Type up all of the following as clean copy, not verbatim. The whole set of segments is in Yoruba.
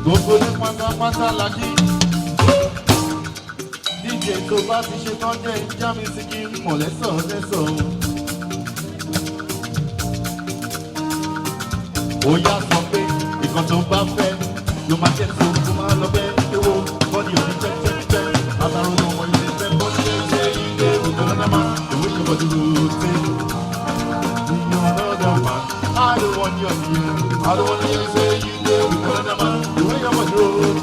Gbogbo ní pátápátá la kí. DJ tó bá ti ṣe tán jẹ́ ìjà mi sí kí mọ̀lẹ́sọ̀ lẹ́sọ̀. Ó yá sọ pé ìkan tó bá fẹ́ ló máa jẹ́ tó kó máa lọ bẹ́ẹ̀ ewo bọ́dì òní tẹ́tẹ́tẹ́. Àtàrò ọmọ ilé fẹ́ bọ́dì ṣe ilé òdòdó ìwé ṣe bọ́dì rúùtì. I don't want your view. I don't want you to say you do because I'm a the way I'm a drone.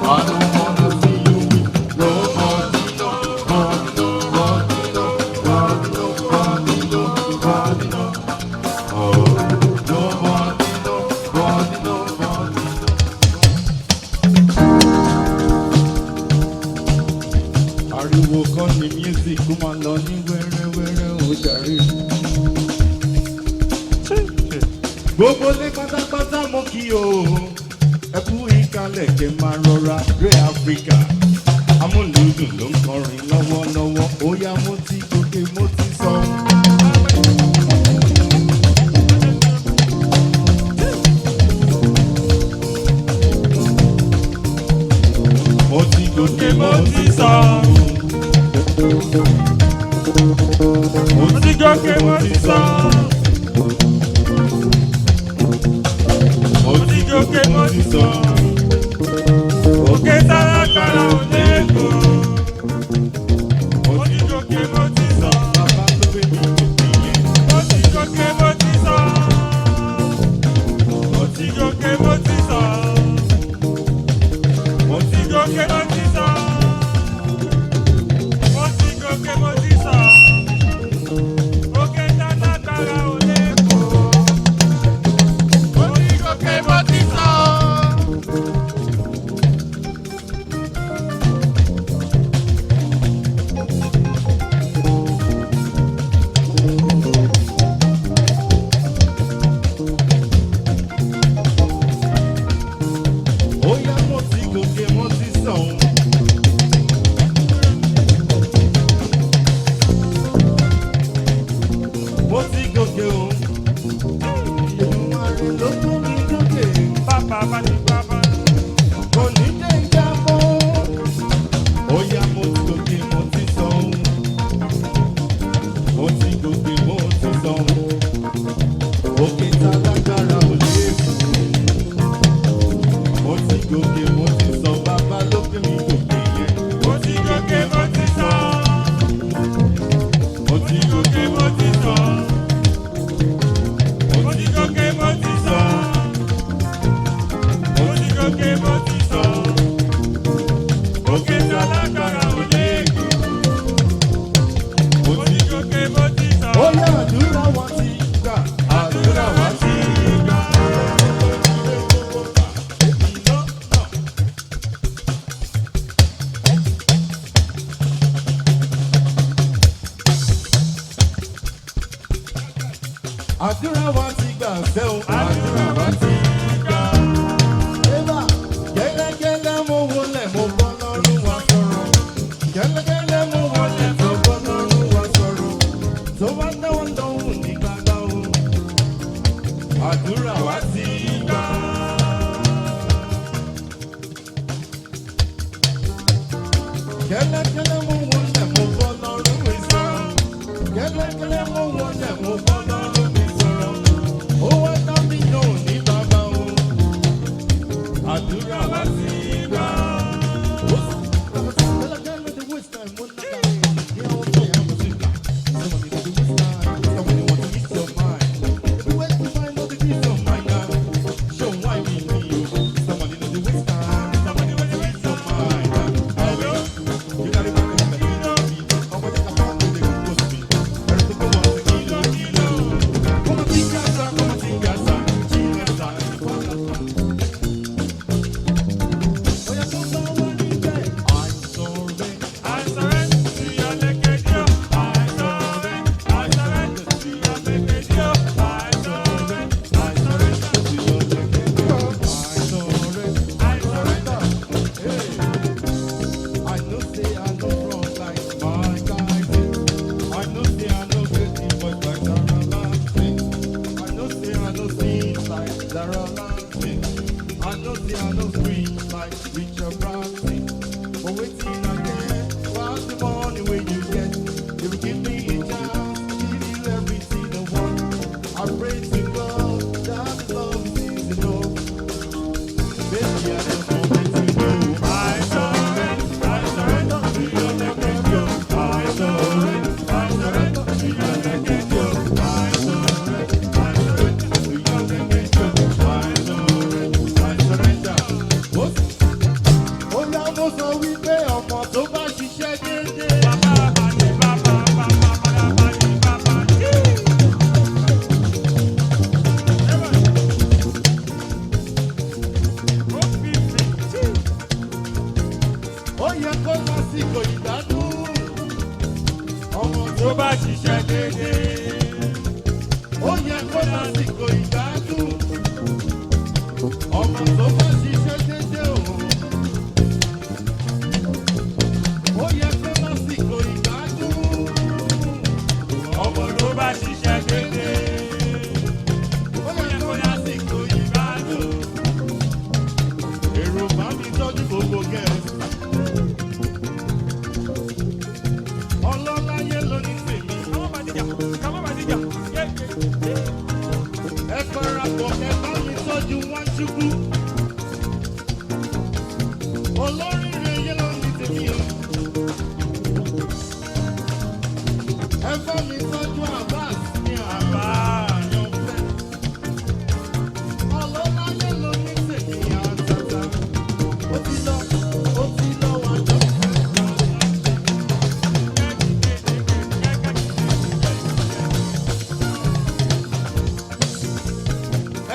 I don't want to see you with nobody, ariwo kan ni music kó máa lọ ní wẹ́rẹ́wẹ́rẹ́ ó jàre. Gbogbo lé pátápátá mo kí o, ẹ kú ìkàlẹ̀ kẹ́ máa rọra Dre Afrika. Amúlùdùn ló ń kọrin lọ́wọ́lọ́wọ́, ó yá mo ti gòkè mo ti sọ. Mo ti gòkè mo ti sọ. Mo ti gòkè mo ti sọ. Òkè mo ti sọ, òkè sálágbára ò lẹ́kọ̀ọ́. Mo ti gòkè mo ti sọ, bàbá tó gbé mi gòkè yẹn. Mo ti gòkè mo ti sọ, mo ti gòkè mo ti sọ, mo ti gòkè mo ti sọ, mo ti gòkè mo ti sọ, òkè sálágbára ò lẹ́kọ̀ọ́. Mo ti gòkè mo ti sọ. Àdúrà wa ti gbà fẹ́ o. Àdúrà wa ti gbà. Eva gẹ́lẹ́gẹ́lẹ́ mo wọlé mo bọ́ lọ́rùn wa sọ̀rọ̀. Gẹ́lẹ́gẹ́lẹ́ mo wọlé mo bọ́ lọ́rùn wa sọ̀rọ̀. Tó bá dáwọ́ lọ́hùn ní gbàgbà o. Àdúrà wa ti gbà. Gẹ́lẹ́gẹ́lẹ́ mo wọlé mo bọ́ lọ́rùn mi sọ̀rọ̀. Gẹ́lẹ́gẹ́lẹ́ mo wọlé mo bọ́ lọ́rùn mi sọ̀rọ̀. Ó wá dá mi lóhùn ní bàbá o. Àdúrà wa ti gbà. I know they are no free like Richard Branson. But waiting again, what's the money when you get? If you give me a chance, give you everything I want. I pray to God that the love is enough. Baby, I don't know where to go. I surrender to your neck and go. I surrender to your neck and go. I surrender to your neck and go. I surrender. What? Ó yá mo sọ wípé ọmọ tó bá ṣiṣẹ́ déédéé. Ó yẹ kó lásìkò ìgbádùn. Ọmọ tó bá ṣiṣẹ́ déédéé. Ó yẹ kó lásìkò ìgbádùn. Ọmọ tó bá ṣiṣẹ́ déédéé o. Ó yẹ kó lásìkò ìgbádùn. Ọmọ tó bá ṣiṣẹ́ déédéé. Ó yẹ kó lásìkò ìgbádùn. Èrò bá mi tọ́jú gbogbo gẹ̀ẹ́sì. Ọlọ́láyé ló ní tèmi. Ẹ parapọ̀ ẹ bá mi tọ́jú Wájúkú. Olóríire yé ló ní tèmi o. Ẹ bá mi tọ́jú Abbas ní àbá àyànfẹ́. Ọlọ́láyé ló ní tèmi àtàtà. Ó ti lọ wájú.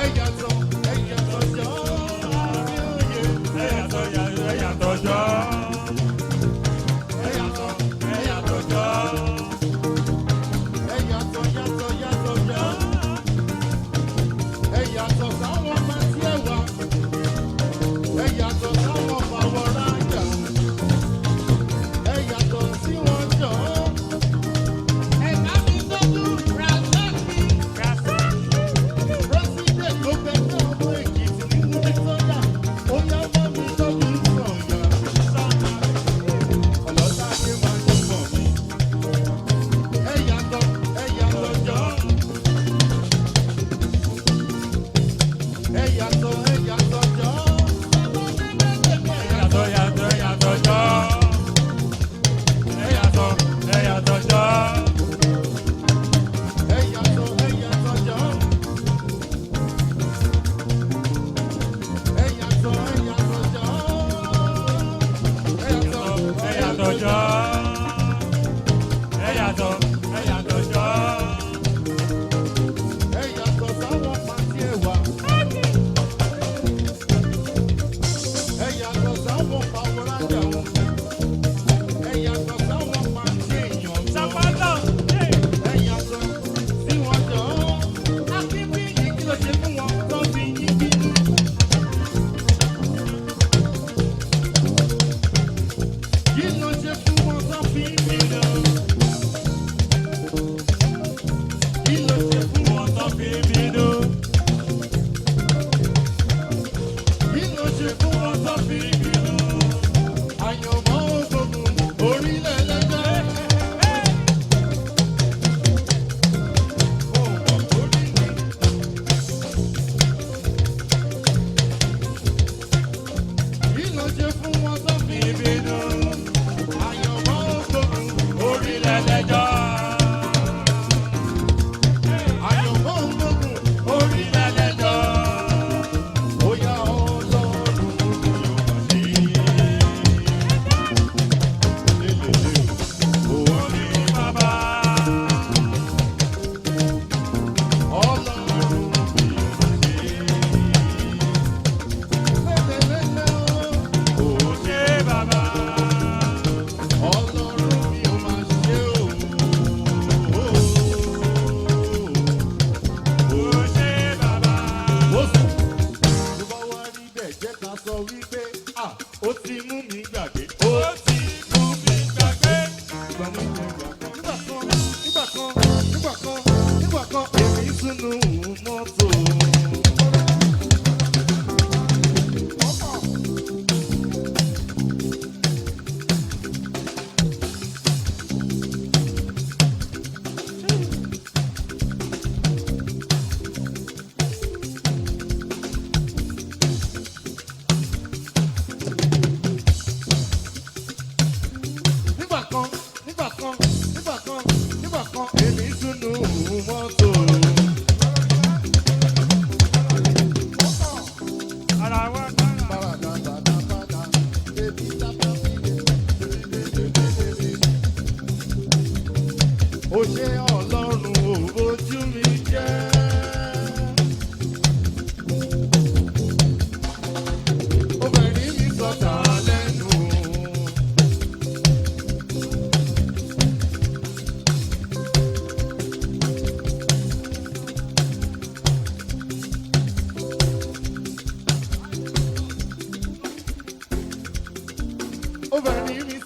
Ẹ yàtọ̀ jọ́ àríòye. Ẹ yàtọ̀ jọ́. Ẹ yàtọ̀ jọ́. Ẹ yàtọ̀ jọ́. Ẹ yàtọ̀ sáwọn pàtí ẹ̀wà. Ẹ yàtọ̀ sáwọn fàwọ̀ rájà. Ẹ yàtọ̀ sí wọn jọ. Ẹ bá mi tọ́jú Rasaki. President ló fẹ́ ní ọmọ Èkìtì nínú Mísọ́yà. Ó yá bá mi tọ́jú Sànyà. Ọlọ́lá ṣe máa ń túbọ̀ mi. Ẹ yàtọ̀ jọ. Ẹ yàtọ̀ jọ. Ẹ yàtọ̀ jọ. Ẹ yàtọ̀ sáwọn pàtí ẹ̀wà.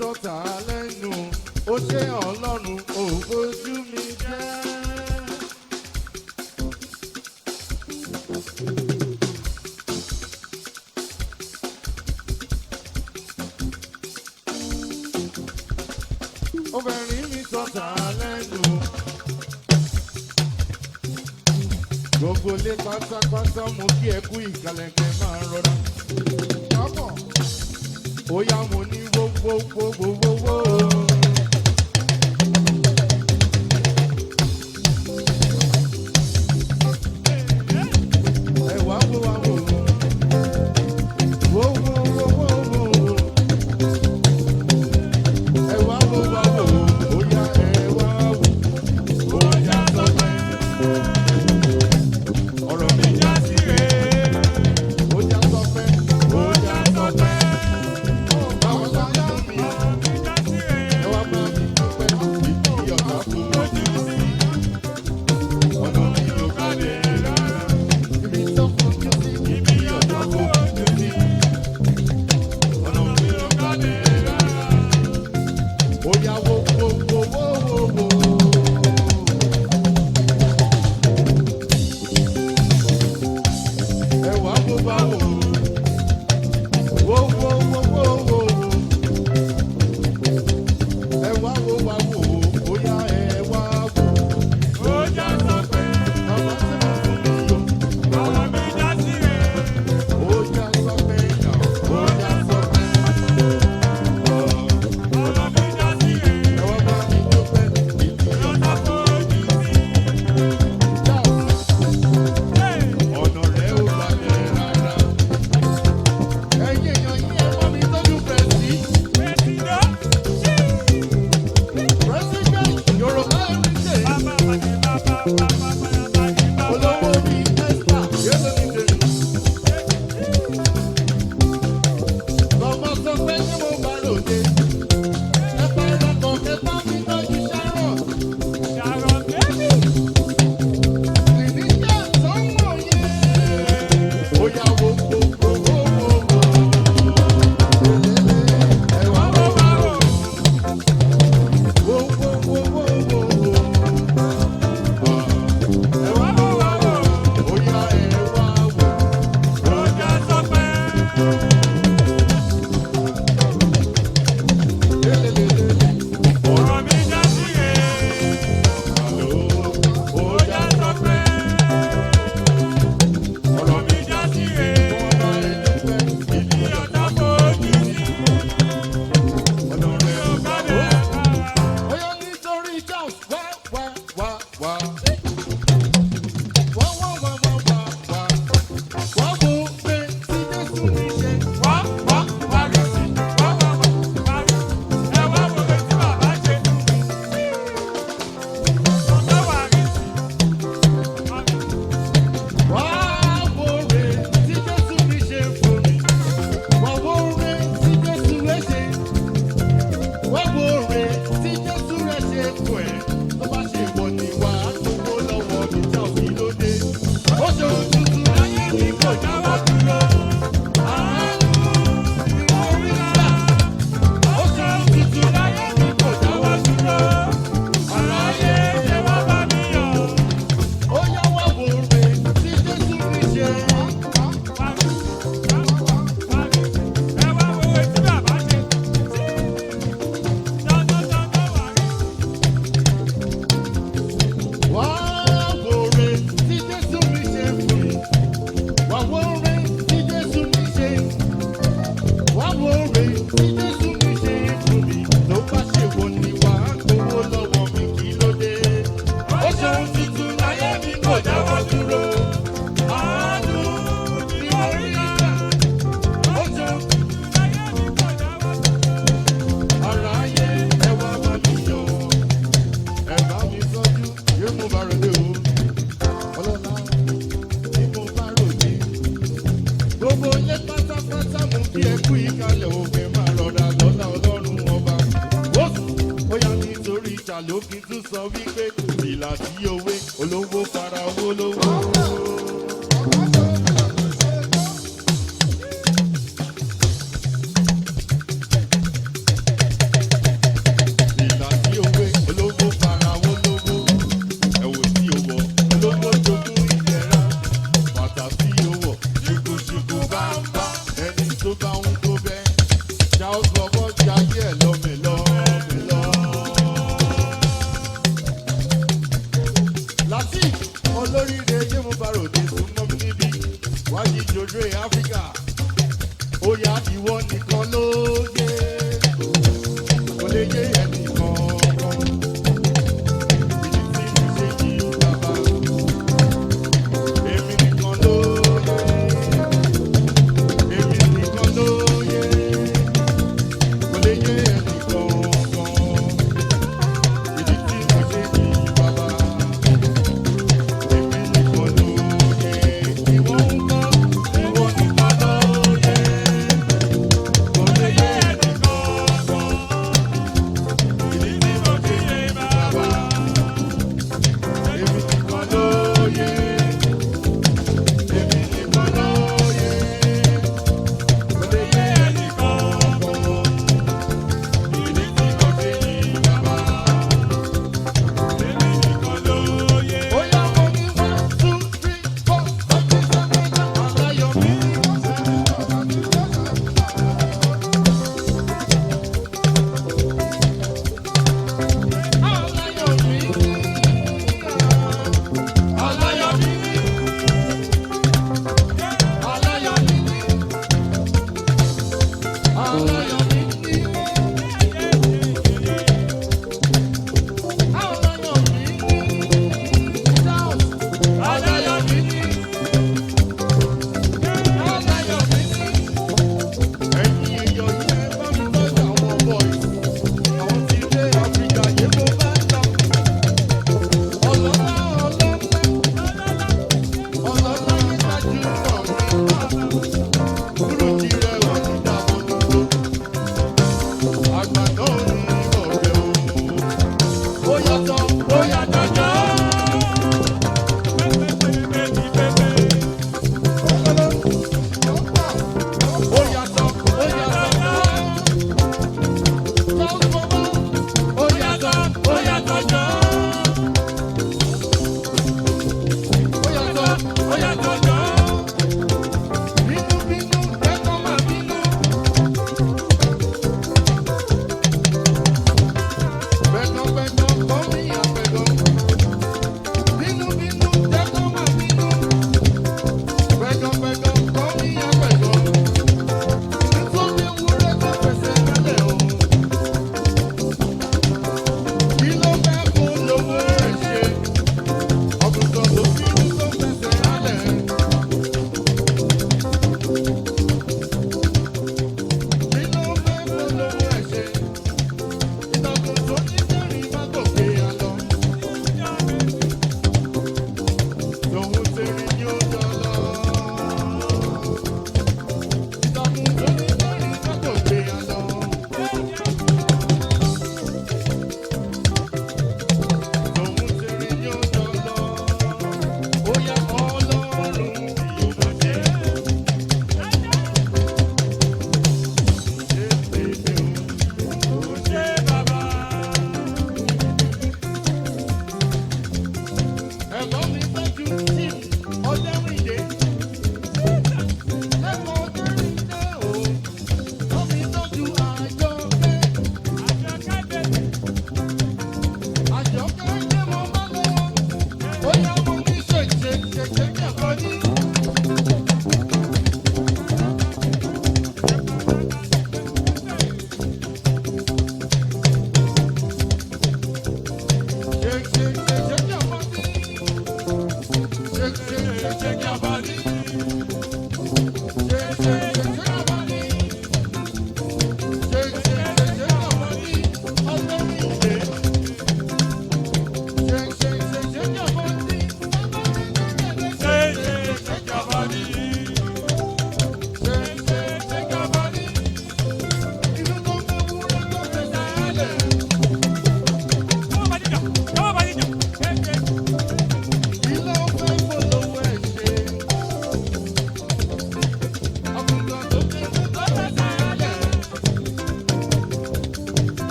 sọ̀tà lẹ́nu ó ṣe ọlọ́run ò bójú mi jẹ́. Obìnrin mi sọ̀tà lẹ́nu gbogbo lé pátápátá mo kí ẹ kú ìkàlẹ̀kẹ̀ máa rọra. Ó yá mo ní wó. Ẹ wá wó. Wó. Ẹ wá wó. Ó yá ẹ wá wó. Ó yá sọ pé ọ̀rọ̀ mi já sí rèé. Ó já sọ pé. sọ wípé ìlà tí òwe olówó fara owó lówó. jíjó Dre Afrika. Ó yá ìwọ nìkan ló yé. Kò lè yé ẹnìkan kan. Ìdí tí mo ṣe yí bàbá. Èmi nìkan ló yé. Èmi nìkan ló yé. Kò lè yé ẹnìkan kan. Ìdí tí mo ṣe yí bàbá. Èmi nìkan ló yé. Ìwọ ń kọ́. Ìwọ nìkan ló yé. Kò lè yé ẹnìkan kan.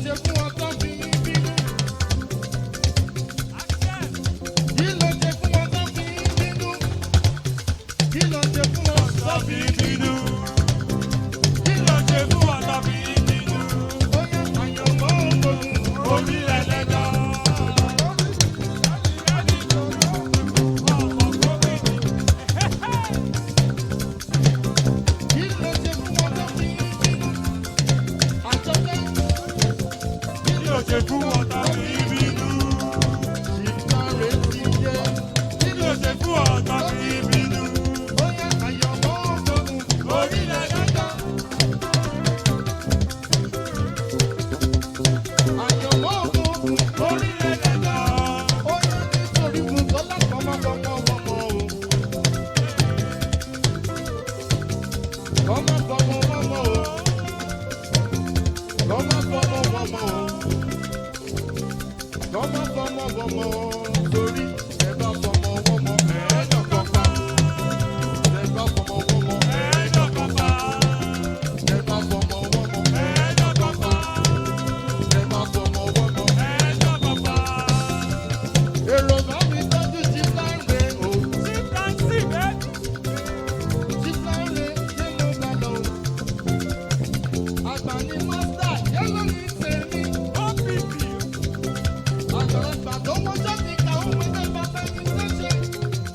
ṣe fún ọ tó fi ń bínú? Kí ló ṣe fún ọ tó fi ń bínú? Kí ló ṣe fún ọ tó fi ń bínú? Kí ló ṣe fún ọ tó fi ń bínú? Bóyá àyànmọ́ ògùn orí ẹlẹ́dà. Kí ló ṣe fún ọ tó fi ń bínú? Àjọkẹ́. Kí ló ṣe fún ọ tó fi ń bínú? Ìtàrẹ́ ti jẹ́. Kí ló ṣe fún ọ tó fi ń bínú? Bóyá àyànmọ́ ògùn orí ẹlẹ́dà. Àyànmọ́ ògùn orí ẹlẹ́dà. Ó yẹ nítorí Bùkọ́lá kọ́mọ́kọ́mọ́ o. Kọ́mọ́kọ́mọ́ o. Kọ́mọ́kọ́mọ́ o. Kọ́mọ́kọ́mọ́ o. Torí ẹ bá fọmọ wọ́mọ ẹ̀ẹ́dọ̀kọ̀pá. Ẹ bá fọmọ wọ́mọ ẹ̀ẹ́dọ̀kọ̀pá. Ẹ bá fọmọ wọ́mọ ẹ̀ẹ́dọ̀kọ̀pá. Ẹ bá fọmọ wọ́mọ ẹ̀ẹ́dọ̀kọ̀pá. Èrò bá mi tọ́jú ti láńgbé o. Ti láńgbé ṣé mo bá lọ o? Àgbà ni mọ́tà yẹ́lò ní tèmi. Àgbàlagbà tó mọ́jọ́ ti kà ó wọ́n fẹ́ bá fẹ́ mi léṣe.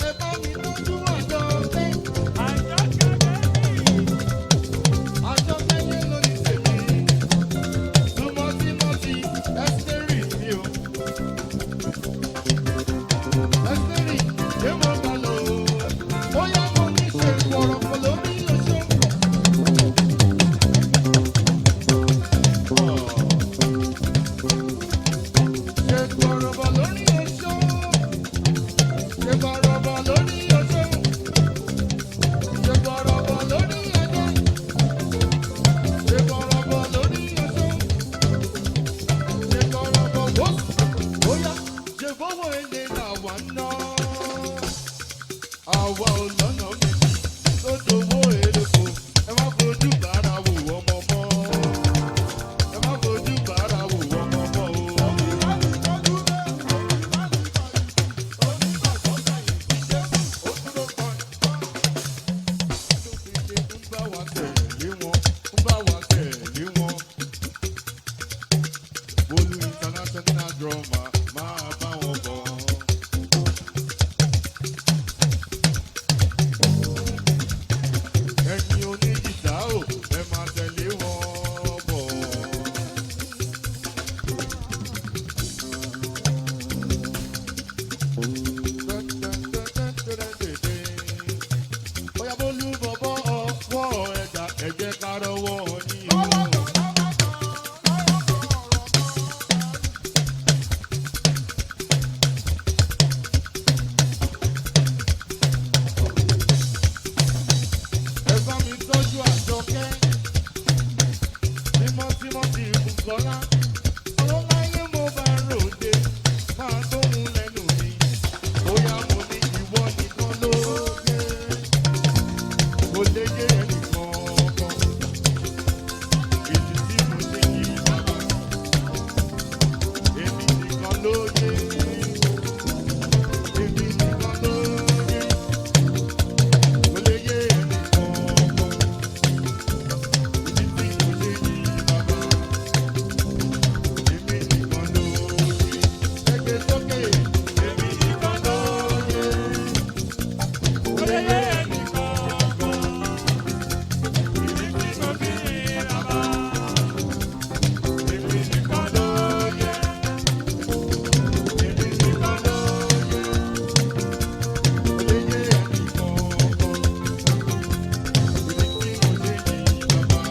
Ẹ bá mi tọ́jú Àjọkẹ́. Àjọkẹ́ yẹ́lò ní tèmi. Túmọ̀tìmọ̀tì ẹ́sítérì mi o. Ẹ́sítérì ṣé mo bá lọ o? Ó yá mo ní ṣe ìwọ̀rọ̀kọ̀ lórí oṣù. Ṣé gbọ̀rọ̀bọ̀ lórí oṣù? Ṣé gbọ̀rọ̀bọ̀ lórí oṣù? Ṣé gbọ̀rọ̀bọ̀ lórí ẹ̀jẹ̀? Ṣé gbọ̀rọ̀bọ̀ lórí oṣù? Ṣé gbọ̀rọ̀bọ̀ wó? Ó yá ṣe fọwọ́ ilé làwa ń ná. Àwa ò lọ́nà méjì tó dowó èlòpọ̀. Ẹ má fojú bàárà wò ọmọ mọ́. Ẹ má fojú bàárà wò ọmọ mọ́ o. Ń bá wa tẹ̀lé wọn, ń bá wa tẹ̀lé wọn. Olú international drama máa bá wọn bọ̀. Ẹ̀yin oníjìdá o, ẹ máa tẹ̀lé wọn bọ̀. Bóyá Bólú bọ̀bọ̀ ọwọ́ ẹ̀dá ẹ̀jẹ̀ ká rọwọ́ yín o. Ẹ bá mi tọ́jú Àjọkẹ́. Tímọ́tímọ́tì Bùkọ́lá. Ọlọ́láyé mo bá ròde. Máa gbóhùn lẹ́nu mi. Bóyá mo ní ìwọ nìkan ló yé. Kò lè yé ẹnìkan kan. Èyí tí mo ṣe yí bàbá. Èmi nìkan ló yé. Èmi nìkan ló yé. Kò lè yé ẹnìkan kan. Èyí tí mo ṣe yí bàbá. Èmi nìkan ló yé. Ẹgbẹ́ sókè. Èmi nìkan ló yé. Kò lè yé ẹnìkan kan. Èyí tí mo fi yí bàbá. Èmi nìkan ló yé. Èmi nìkan ló yé. Kò lè yé ẹnìkan kan. Èyí tí mo ṣe yí bàbá.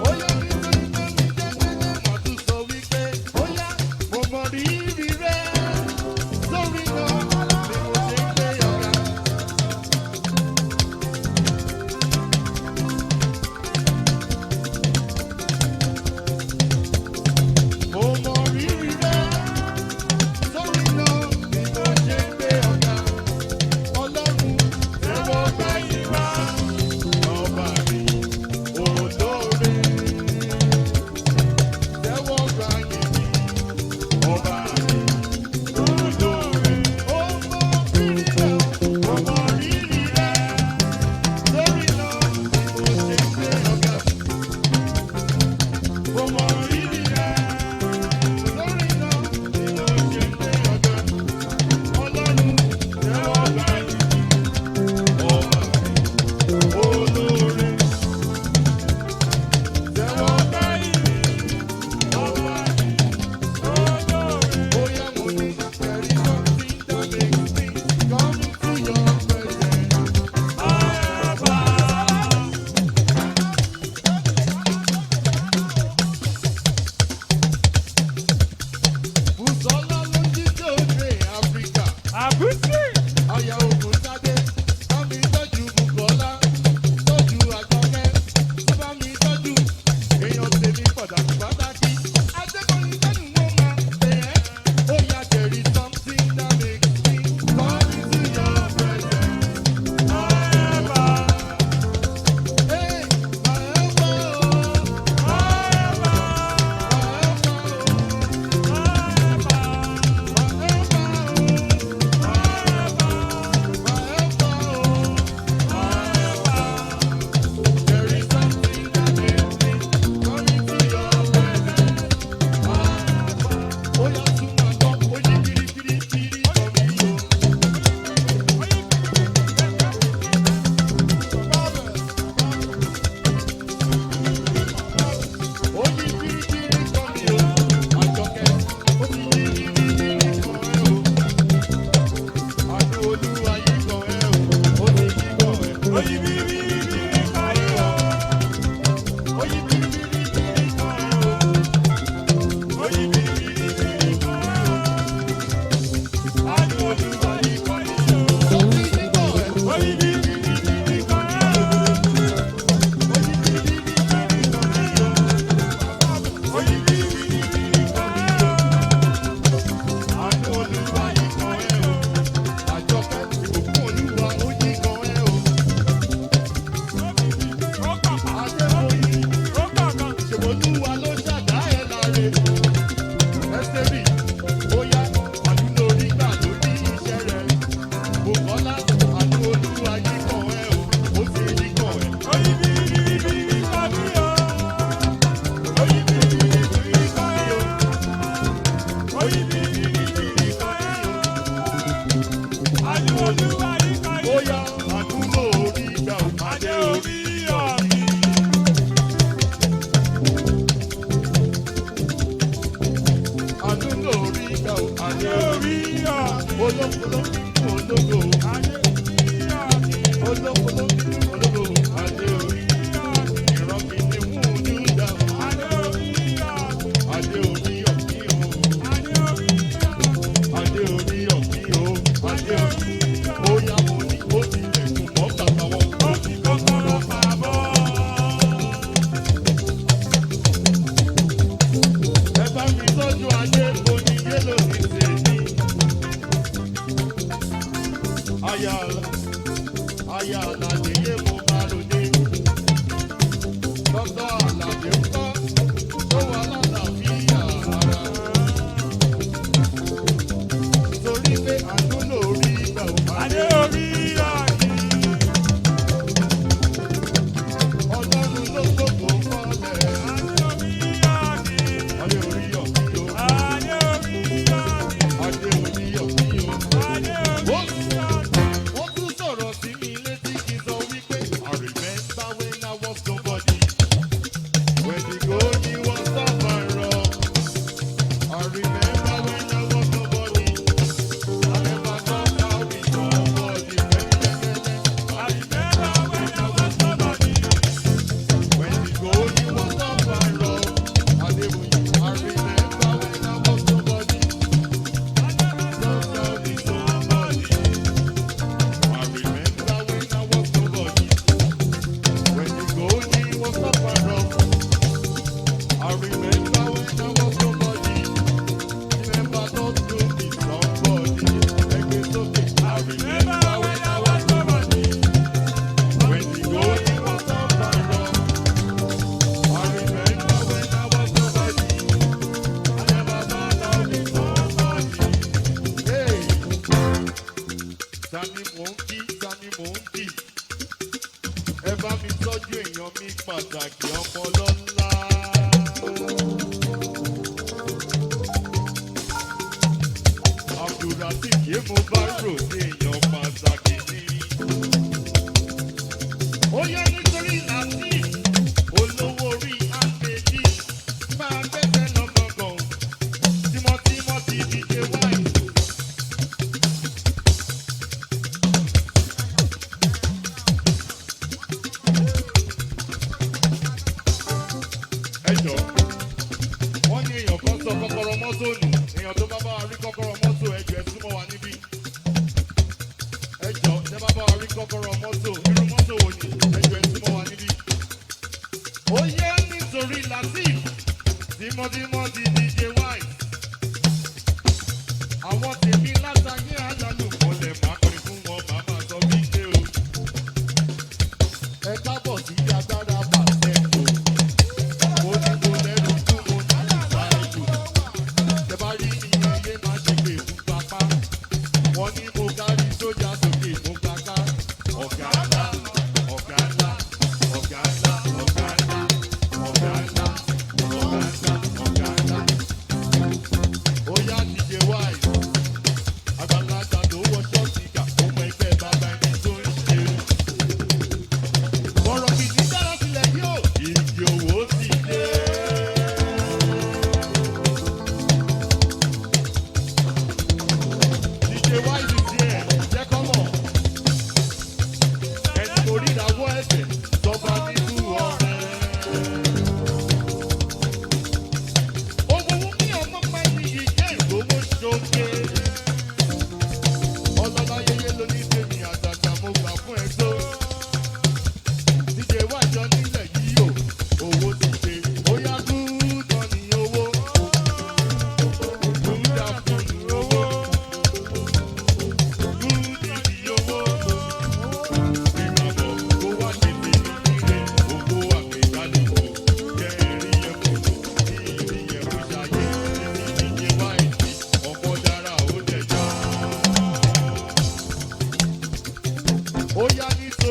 Ó yá nítorí pé mi jẹ́ gbẹ́gbẹ́ mọ̀ tún sọ wípé ó yá mo mọ rírì rẹ̀ sórí náà ni mo ṣe ń gbé ọ̀gá. Mo mọ rírì rẹ̀ sórí náà ni mo ṣe ń gbé ọ̀gá. Ọlọ́run tẹ́wọ́ gbà yín wá ọba mi olóore.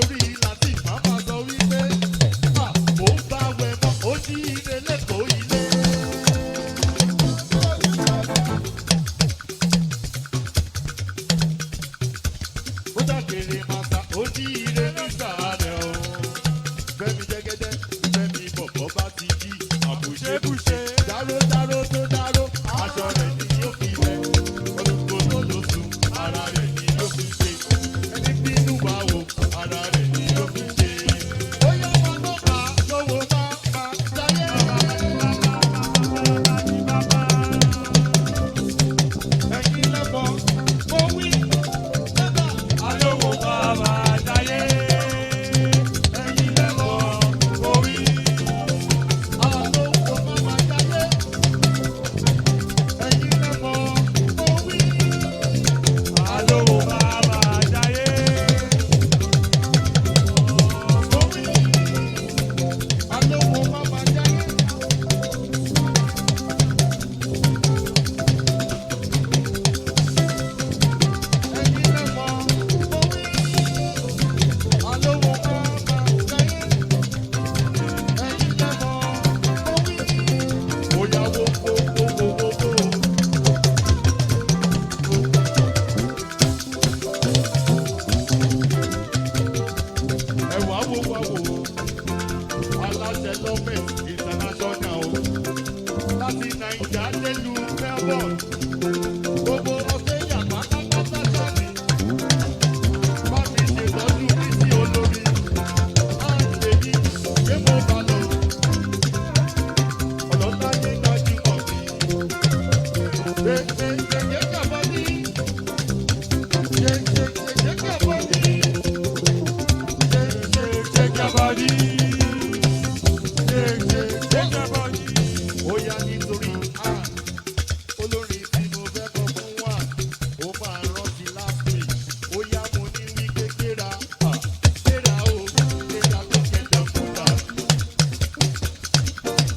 nítorí láti màmá sọ wípé ó bá wẹ̀ mọ́ ó ní ilé lẹ́kọ̀ọ́ ilé. Ó dàgèrè màtà ó ní ilé ní sàárẹ̀ o. Fẹ́mi jẹ́gẹ́dẹ́ Fẹ́mi bọ̀bọ̀ bá ti jí àbùṣebùṣe. Dáró dáró tó dáró aṣọ rẹ̀ ni yóò fi lẹ̀. Olùkó tó lò sùn ara rẹ̀ ni yóò fi ṣe. Ẹni bínú wà wò ara rẹ̀ ni yóò fi ṣe. Ó yá wọn tó bá lówó máa jáyé. Ẹ̀yin lẹ́bọ̀ mo wí lẹ́bà alówó bàbá jáyé. Ẹ̀yin lẹ́bọ̀ mo wí alówó bàbá jáyé. Ẹ̀yin lẹ́bọ̀ mo wí alówó bàbá jáyé. Mo wí alówó bàbá jáyé. Ẹ̀yin lẹ́bọ̀ mo wí alówó bàbá jáyé. Ẹ̀yin lẹ́bọ̀ mo wí ó yá wo. Ẹ̀wà wo aláṣẹ lọ́mẹ̀ international o láti Naija délùú Melbourne gbogbo Australia pátápátá sọ́ọ̀nì bá mi ṣètọ́jú mi sí olórí àǹtẹ̀bí pé mo bá lọ ọ̀lọ́lá ní gbajúmọ̀ mi ṣèṣe kàbọ̀ ní ṣèṣe kàbọ̀ ní. Shake your body. Shake your body. Ó yá nítorí olórin tí mo fẹ́ kọ́ fún wa ó máa rántí last week. Ó yá mo ní wípé kéra o kéra tó kẹjọ kúta.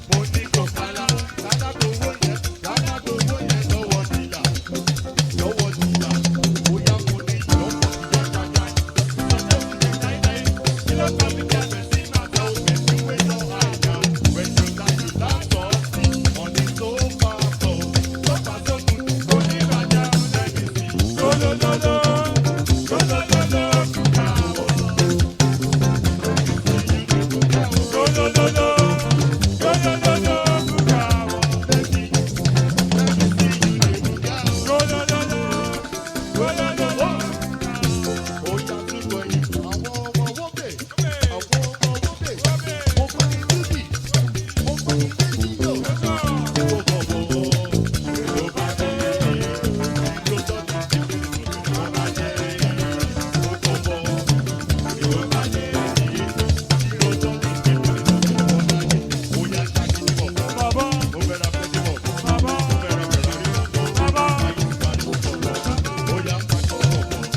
Mo ní kò kálá gbowó yẹn lọ́wọ́ dìlà. Ó yá mo ní lọ́wọ́ jájájá. Kí ló kọ́ mi jẹ́ bẹ̀sí náà tó bẹ̀sí wé lọ àjà. Wẹ̀sùn láti látọ̀ sí ọ̀nì tó bá bọ̀. Lọ́pàá tó kù kò ní ìrajà lẹ́yìn sí. Lólólóló kúkà wọ̀. Lólólóló kúkà wọ̀. Lẹ́yìn sí ìlú kúkà wọ̀. Lólólóló. Ó yá túbọ̀ yìí àwọn ọmọ wọ́pẹ̀. Mo fún ní lúdì, mo fún ní rédíò. Ó bọ̀bọ̀ ló bá dé, ló tọ́jú ló bá dé. Ó bọ̀bọ̀ ló bá dé, ló tọ́jú ló bá dé. Ó yá ṣáàkì ní bọ̀bọ̀, ó bẹ̀rẹ̀ afẹ́ ní bọ̀bọ̀, ó bẹ̀rẹ̀ bẹ̀rẹ̀ ní bọ̀bọ̀, ayé ìgbà ní bọ̀bọ̀. Ó yá ṣáàkì ní bọ̀bọ̀, ó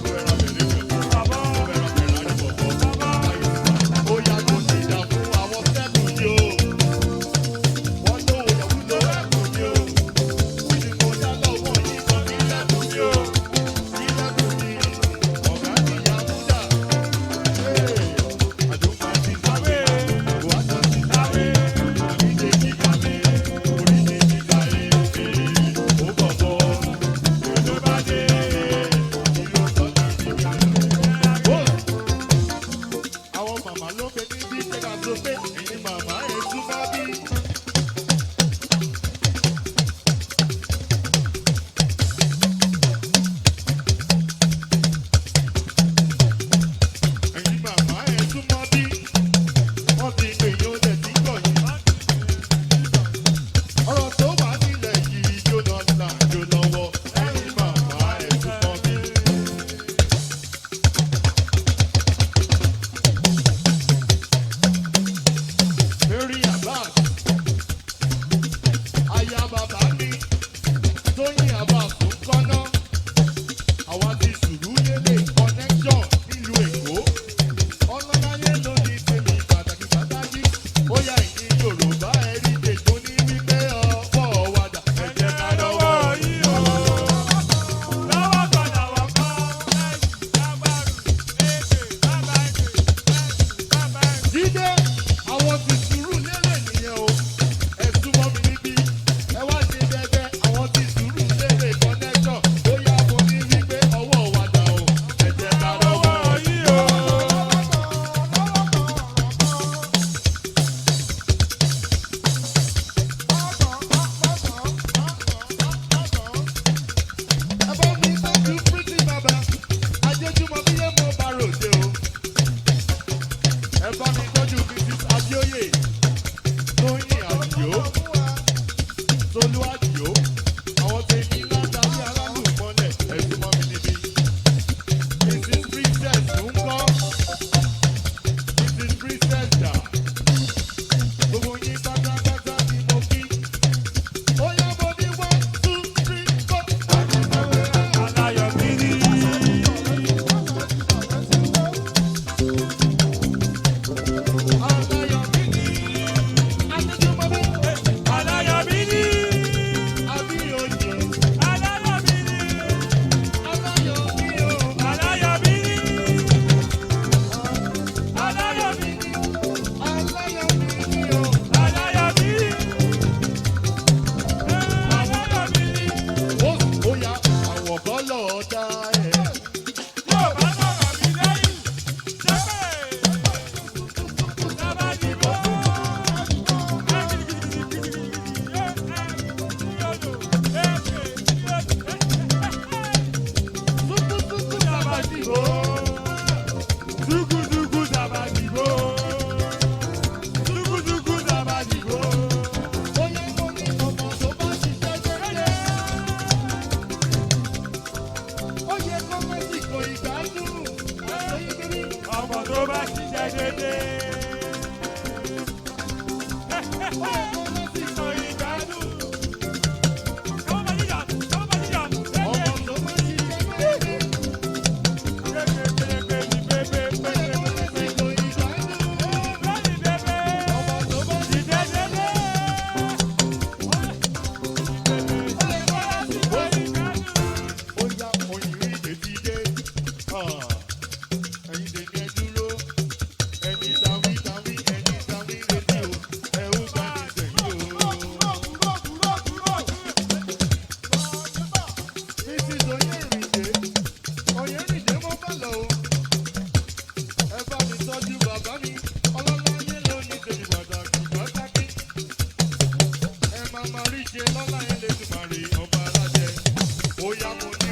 bẹ̀rẹ̀ bẹ̀rẹ̀ ní bọ̀bọ̀, ó bẹ̀rẹ̀ bẹ̀rẹ̀ ní bọ̀bọ̀. Ó yá kó ti dà fún àwọn sẹ́kù ni o. Wọ́n ló yẹ̀wù ló ẹ̀kú ni o. Ìdí mo dá lọ́wọ́ yìí kan ní lẹ́kù ni o. Ní lẹ́kù ni ọ̀gá ti yá múdà. Àdúgbò ti sáré, wà á tọ́ ti sáré. Oríṣi kíkà mi, oríṣi kíkà èké. Ó bọ̀ bọ̀, ló bá dé. Ìlú tọ́jú ìdílé. Àwọn màmá ló fẹ́ níbi ṣẹ́ka tó pé ẹ̀yin màmá ẹ̀ tún bá bí. Ẹ̀yin màmá ẹ̀ tún bá bí. Wọ́n ti pè yín ó lẹ̀ sí kọ̀ yìí. Ọ̀rọ̀ tó wà nílẹ̀ yìí jóná láàjò lọ́wọ́. Ẹ̀yin màmá ẹ̀ tún bá bí. bá mi tọ́jú Mrs. Abioye, Tóyìn Àdìó, Tolú Àdìó, àwọn tèmi látàrí alálùmọ́lẹ̀ ẹ̀sùn mọ́ mi níbí. Mrs. Princess ń kọ́, Mrs. Princess dà, gbogbo yín pátápátá ni mo kí. Ó yá mo ní 1, 2, 3, 4. Aláyọ̀ mi ní. Aláyọ̀ mi ní. Adéjúmọ́ mi. Aláyọ̀ mi ní. Abíyòye. Aláyọ̀ mi ní. Aláyọ̀ mi o. Aláyọ̀ mi ní. Aláyọ̀ mi ní. Aláyọ̀ mi ní o. Aláyọ̀ mi ní. Aláyọ̀ mi ní. Ó yá àwọn bọ́lọ̀ ọ̀dà ẹ̀. Yóò bá sọ̀rọ̀ mi lẹ́yìn. Ọmọ tó bá ṣiṣẹ́ dédé. Ìkọ̀ ìgbádùn. Ọmọ tó bá ṣiṣẹ́ dédé. Lọ́la ilé ìtumọ̀ rí ọba alájẹ, ó yá mo ní.